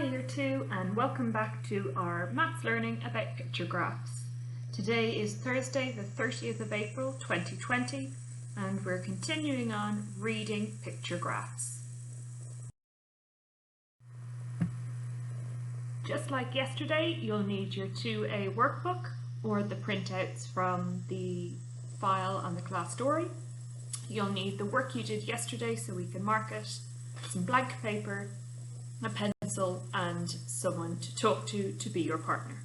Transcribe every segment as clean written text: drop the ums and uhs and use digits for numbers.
Year 2 and welcome back to our maths learning about pictographs. Today is Thursday the 30th of April 2020 and we're continuing on reading pictographs. Just like yesterday, you'll need your 2A workbook or the printouts from the file on the class story. You'll need the work you did yesterday so we can mark it, some blank paper, a pencil and someone to talk to be your partner.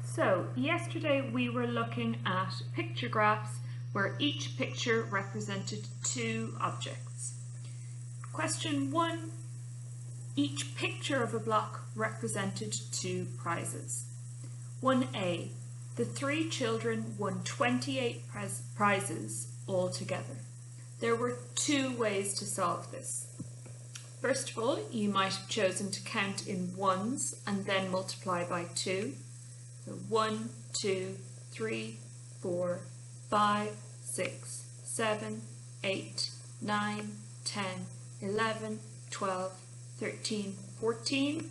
So yesterday we were looking at pictographs where each picture represented two objects. Question 1, each picture of a block represented two prizes. 1A, the three children won 28 prizes altogether. There were two ways to solve this. First of all, you might have chosen to count in ones and then multiply by 2. So 1, 2, 3, 4, 5, 6, 7, 8, 9, 10, 11, 12, 13, 14.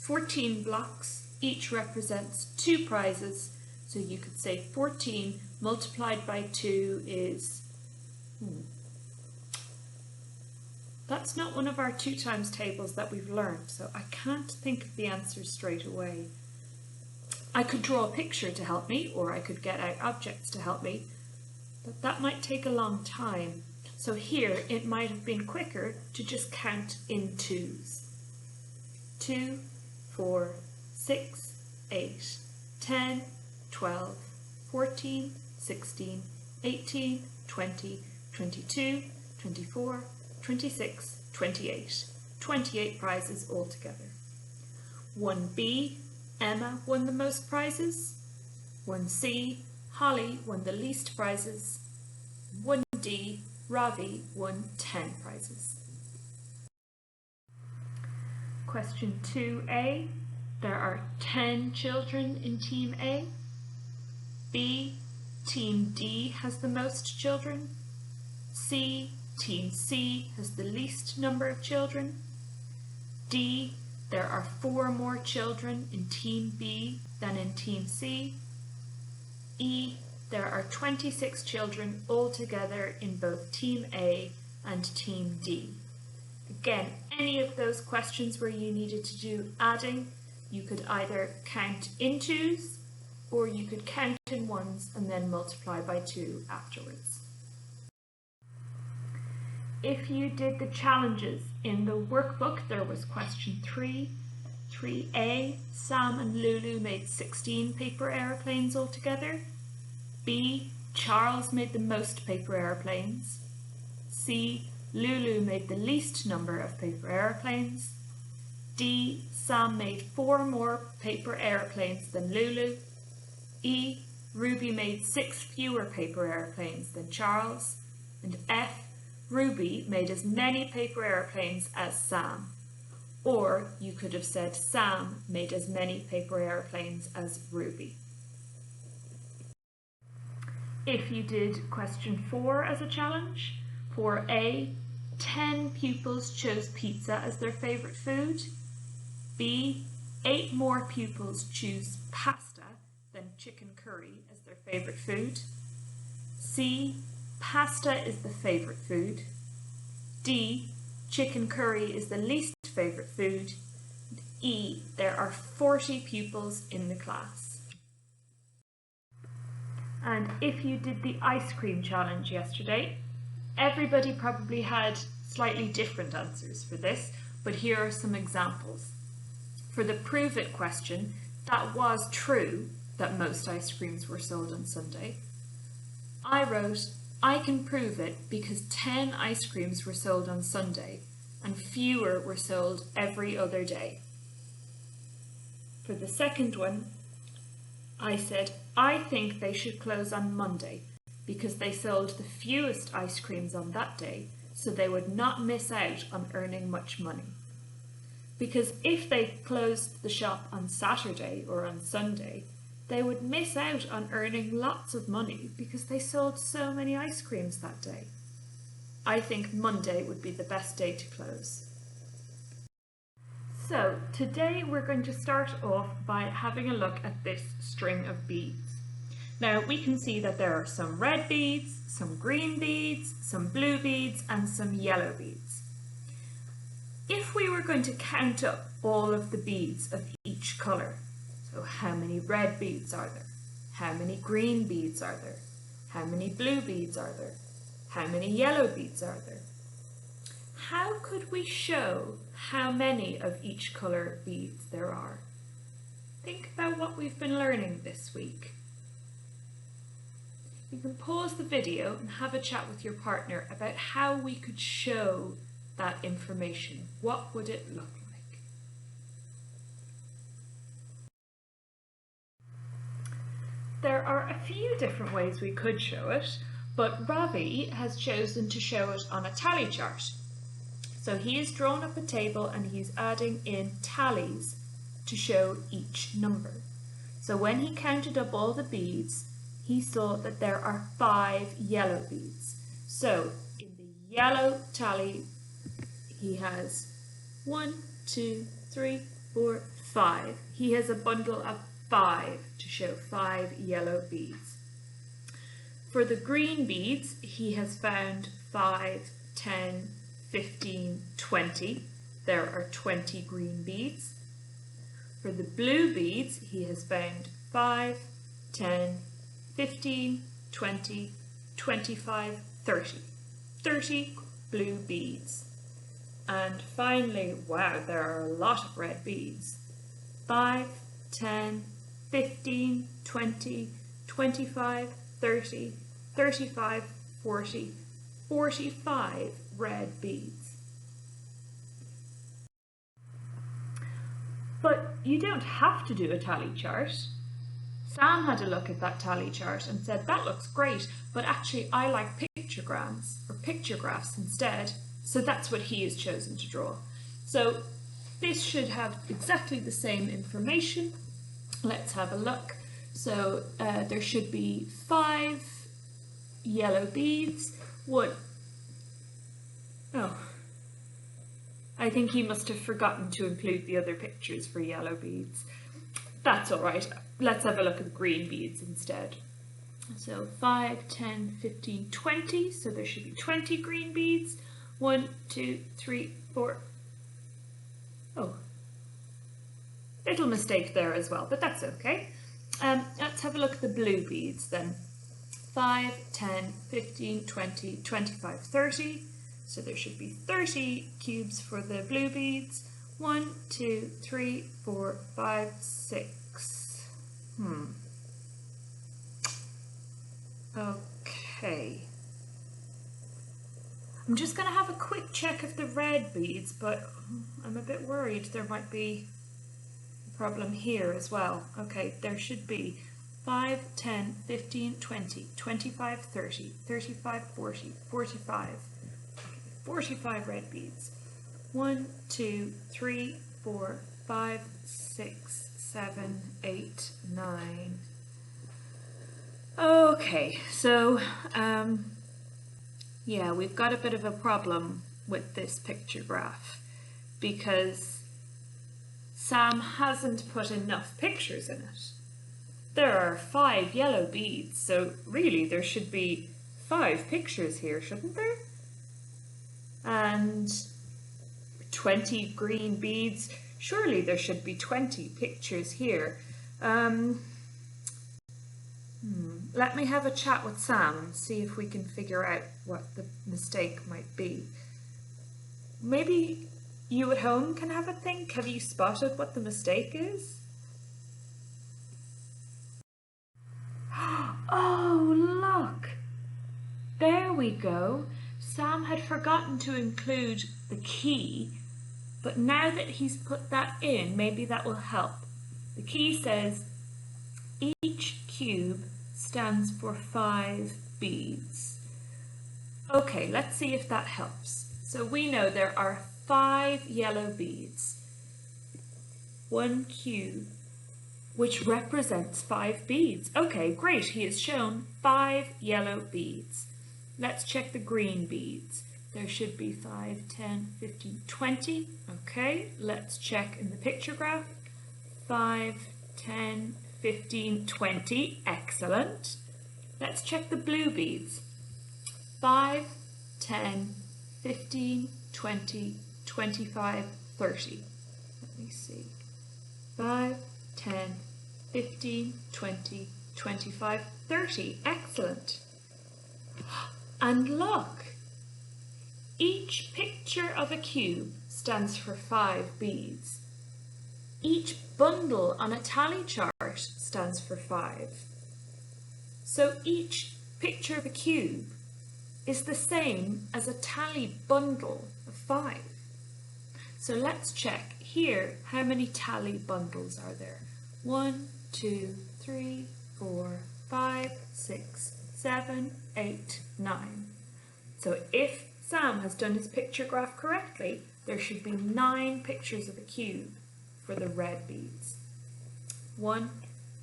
14 blocks, each represents two prizes, so you could say 14 multiplied by 2 is... That's not one of our 2 times tables that we've learned, so I can't think of the answer straight away. I could draw a picture to help me, or I could get out objects to help me, but that might take a long time. So here it might have been quicker to just count in 2s. 2, 4, 6, 8, 10, 12, 14, 16, 18, 20, 22, 24, 26, 28. 28 prizes altogether. 1B, Emma won the most prizes. 1C, Holly won the least prizes. 1D, Ravi won 10 prizes. Question 2A, there are 10 children in Team A. B, Team D has the most children. C, Team C has the least number of children. D, there are 4 more children in Team B than in Team C. E, there are 26 children altogether in both Team A and Team D. Again, any of those questions where you needed to do adding, you could either count in 2s or you could count in 1s and then multiply by 2 afterwards. If you did the challenges in the workbook, there was question 3. 3A, Sam and Lulu made 16 paper aeroplanes altogether. B, Charles made the most paper aeroplanes. C, Lulu made the least number of paper aeroplanes. D, Sam made 4 more paper aeroplanes than Lulu. E, Ruby made 6 fewer paper aeroplanes than Charles. And F, Ruby made as many paper aeroplanes as Sam. Or you could have said Sam made as many paper aeroplanes as Ruby. If you did question 4 as a challenge, for A, 10 pupils chose pizza as their favourite food. B, 8 more pupils choose pasta than chicken curry as their favourite food. C, pasta is the favourite food. D, chicken curry is the least favourite food. E, there are 40 pupils in the class. And if you did the ice cream challenge yesterday, everybody probably had slightly different answers for this, but here are some examples. For the prove it question, that was true that most ice creams were sold on Sunday. I wrote, I can prove it because 10 ice creams were sold on Sunday and fewer were sold every other day. For the second one, I said, I think they should close on Monday because they sold the fewest ice creams on that day, so they would not miss out on earning much money. Because if they closed the shop on Saturday or on Sunday, they would miss out on earning lots of money because they sold so many ice creams that day. I think Monday would be the best day to close. So today we're going to start off by having a look at this string of beads. Now we can see that there are some red beads, some green beads, some blue beads and some yellow beads. If we were going to count up all of the beads of each colour, so how many red beads are there? How many green beads are there? How many blue beads are there? How many yellow beads are there? How could we show how many of each colour beads there are? Think about what we've been learning this week. You can pause the video and have a chat with your partner about how we could show that information. What would it look like? There are a few different ways we could show it, but Ravi has chosen to show it on a tally chart. So he has drawn up a table and he's adding in tallies to show each number. So when he counted up all the beads, he saw that there are 5 yellow beads. So in the yellow tally, he has 1, 2, 3, 4, 5. He has a bundle of 5 to show 5 yellow beads. For the green beads, he has found 5, 10, 15, 20. There are 20 green beads. For the blue beads, he has found 5, 10, 15, 20, 25, 30. 30 blue beads. And finally, wow, there are a lot of red beads. 5, 10, 15, 20, 25, 30, 35, 40, 45 red beads. But you don't have to do a tally chart. Sam had a look at that tally chart and said, that looks great, but actually I like pictograms or pictographs instead. So that's what he has chosen to draw. So this should have exactly the same information. Let's have a look. So there should be 5 yellow beads. I think he must have forgotten to include the other pictures for yellow beads. That's all right. Let's have a look at the green beads instead. So 5, 10, 15, 20. So there should be 20 green beads. 1, 2, 3, 4. Oh, little mistake there as well, but that's okay. Let's have a look at the blue beads then. 5, 10, 15, 20, 25, 30. So there should be 30 cubes for the blue beads. 1, 2, 3, 4, 5, 6. Okay. I'm just going to have a quick check of the red beads, but I'm a bit worried there might be a problem here as well. Okay, there should be 5, 10, 15, 20, 25, 30, 35, 40, 45. 45 red beads. 1, 2, 3, 4, 5, 6, 7, 8, 9. Okay, so yeah, we've got a bit of a problem with this pictograph because Sam hasn't put enough pictures in it. There are 5 yellow beads, so really there should be 5 pictures here, shouldn't there? And 20 green beads, surely there should be 20 pictures here. Let me have a chat with Sam and see if we can figure out what the mistake might be. Maybe you at home can have a think. Have you spotted what the mistake is? Oh, look! There we go. Sam had forgotten to include the key, but now that he's put that in, maybe that will help. The key says each cube stands for 5 beads. Okay, let's see if that helps. So we know there are 5 yellow beads, 1 cube, which represents 5 beads. Okay, great, he has shown 5 yellow beads. Let's check the green beads. There should be 5, 10, 15, 20. Okay, let's check in the picture graph. 5, 10, 15, 20. Excellent. Let's check the blue beads. 5, 10, 15, 20, 25, 30. Let me see. 5, 10, 15, 20, 25, 30. Excellent. And look, each picture of a cube stands for 5 beads. Each bundle on a tally chart stands for 5. So each picture of a cube is the same as a tally bundle of 5. So let's check here, how many tally bundles are there? 1, 2, 3, 4, 5, 6, 7, 8, 9. So if Sam has done his picture graph correctly, there should be 9 pictures of a cube for the red beads. 1,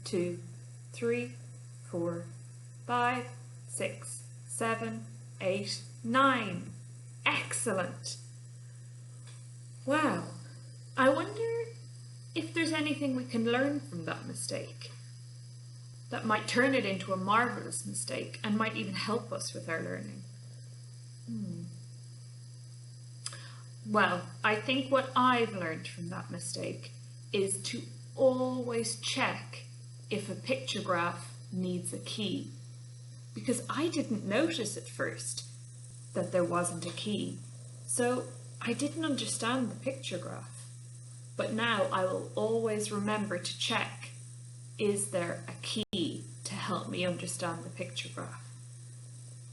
2, 3, 4, 5, 6, 7, 8, 9. Excellent. Wow. I wonder if there's anything we can learn from that mistake that might turn it into a marvelous mistake and might even help us with our learning. Well, I think what I've learned from that mistake is to always check if a picture graph needs a key, because I didn't notice at first that there wasn't a key, so I didn't understand the picture graph. But now I will always remember to check, is there a key to help me understand the picture graph?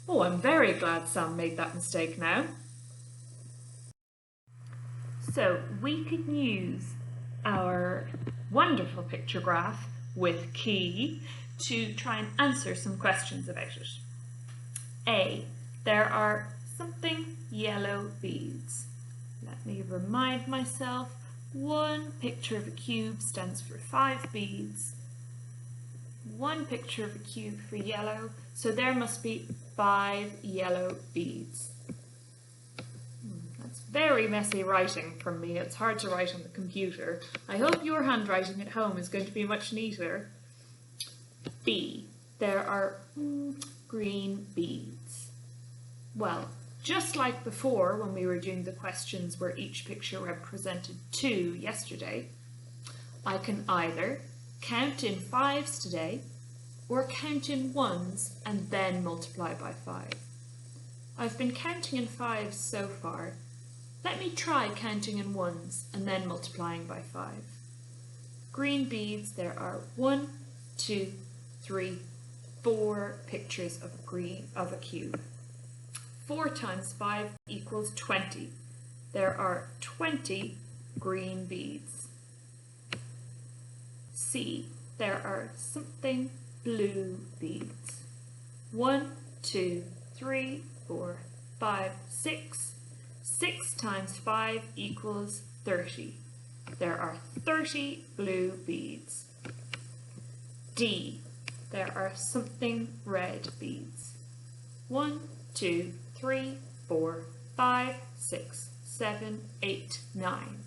Oh, I'm very glad Sam made that mistake now. So we could use our wonderful picture graph with key to try and answer some questions about it. A, there are something yellow beads. Let me remind myself, one picture of a cube stands for 5 beads. One picture of a cube for yellow, so there must be 5 yellow beads. That's very messy writing from me. It's hard to write on the computer. I hope your handwriting at home is going to be much neater. B, there are green beads. Well, just like before when we were doing the questions where each picture represented 2 yesterday, I can either count in 5s today or count in 1s and then multiply by 5. I've been counting in 5s so far. Let me try counting in 1s and then multiplying by 5. Green beads, there are 1, 2, 3, 4 pictures of a cube. 4 times 5 equals 20. There are 20 green beads. C, there are something blue beads. 1, 2, 3, 4, 5, 6. 6 times 5 equals 30. There are 30 blue beads. D, there are something red beads. 1, 2, 3, 4, 5, 6, 7, 8, 9.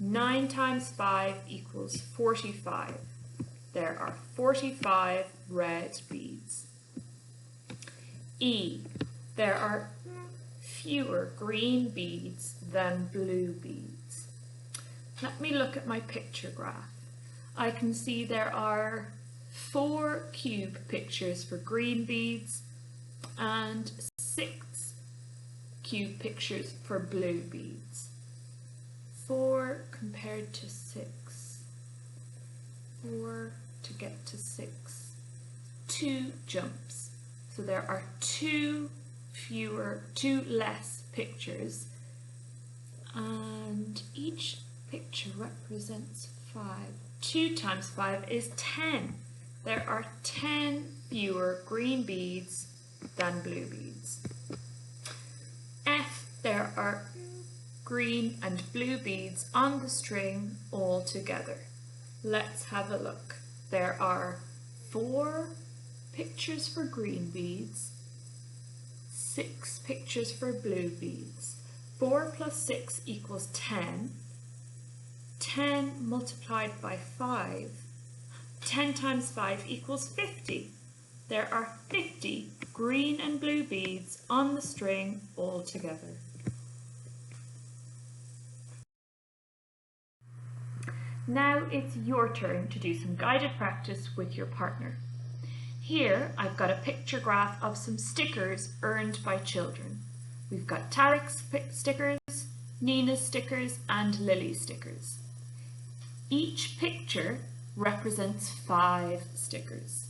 9 times 5 equals 45. There are 45 red beads. E, there are fewer green beads than blue beads. Let me look at my picture graph. I can see there are 4 cube pictures for green beads and 6 cube pictures for blue beads. 4 compared to 6. 4 to get to 6. 2 jumps. So there are 2 less pictures, and each picture represents 5. 2 times 5 is 10. There are 10 fewer green beads than blue beads. F, there are green and blue beads on the string all together. Let's have a look. There are 4 pictures for green beads, 6 pictures for blue beads. 4 plus 6 equals 10. 10 multiplied by 5. 10 times 5 equals 50. There are 50 green and blue beads on the string all together. Now it's your turn to do some guided practice with your partner. Here I've got a picture graph of some stickers earned by children. We've got Tarek's stickers, Nina's stickers and Lily's stickers. Each picture represents 5 stickers.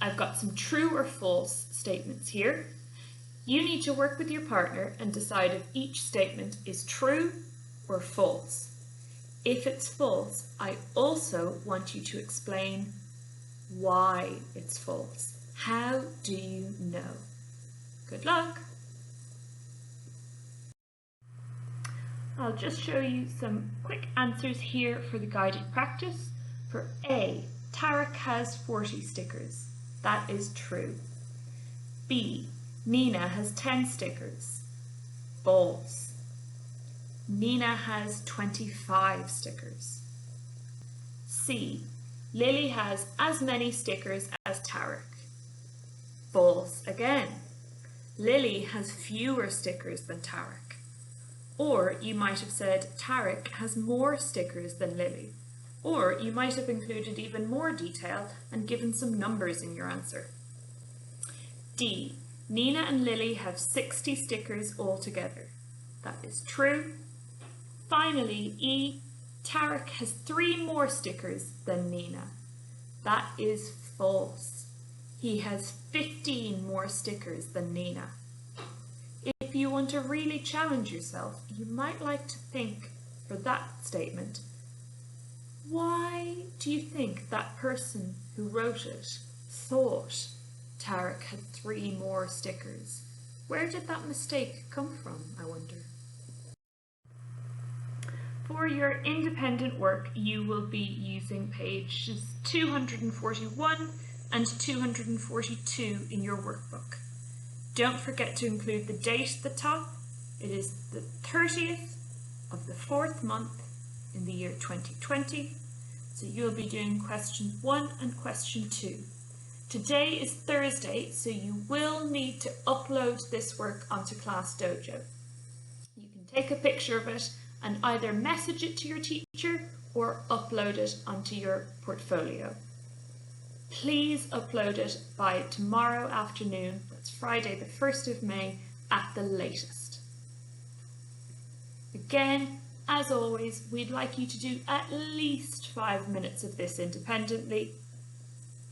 I've got some true or false statements here. You need to work with your partner and decide if each statement is true or false. If it's false, I also want you to explain why it's false. How do you know? Good luck! I'll just show you some quick answers here for the guided practice. For A, Tarek has 40 stickers. That is true. B, Nina has 10 stickers. False. Nina has 25 stickers. C, Lily has as many stickers as Tarek. False again. Lily has fewer stickers than Tarek. Or you might have said Tarek has more stickers than Lily. Or you might have included even more detail and given some numbers in your answer. D, Nina and Lily have 60 stickers altogether. That is true. Finally, E, Tarek has 3 more stickers than Nina. That is false. He has 15 more stickers than Nina. If you want to really challenge yourself, you might like to think for that statement, why do you think that person who wrote it thought Tarek had 3 more stickers? Where did that mistake come from, I wonder? For your independent work, you will be using pages 241 and 242 in your workbook. Don't forget to include the date at the top. It is the 30th of the 4th month in the year 2020. So you'll be doing question 1 and question 2. Today is Thursday, so you will need to upload this work onto Class Dojo. You can take a picture of it and either message it to your teacher or upload it onto your portfolio. Please upload it by tomorrow afternoon, that's Friday the 1st of May at the latest. Again, as always, we'd like you to do at least 5 minutes of this independently,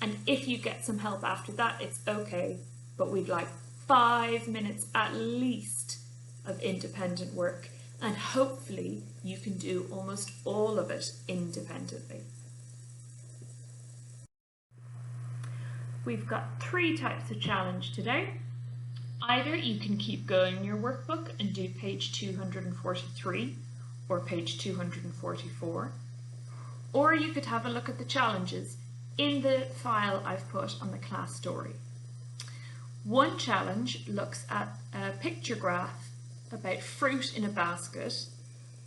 and if you get some help after that, it's okay, but we'd like 5 minutes at least of independent work, and hopefully you can do almost all of it independently. We've got 3 types of challenge today. Either you can keep going in your workbook and do page 243 or page 244, or you could have a look at the challenges in the file I've put on the class story. One challenge looks at a picture graph about fruit in a basket,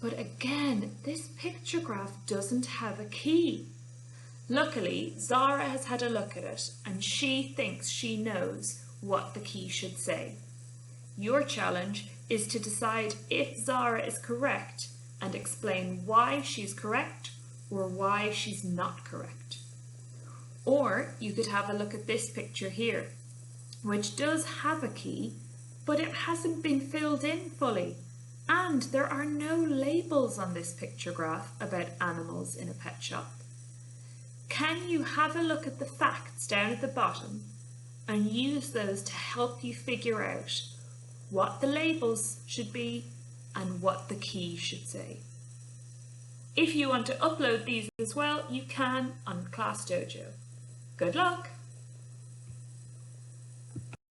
but again, this picture graph doesn't have a key. Luckily, Zara has had a look at it and she thinks she knows what the key should say. Your challenge is to decide if Zara is correct and explain why she's correct or why she's not correct. Or you could have a look at this picture here, which does have a key, but it hasn't been filled in fully. And there are no labels on this picture graph about animals in a pet shop. Can you have a look at the facts down at the bottom and use those to help you figure out what the labels should be and what the key should say? If you want to upload these as well, you can on Class Dojo. Good luck!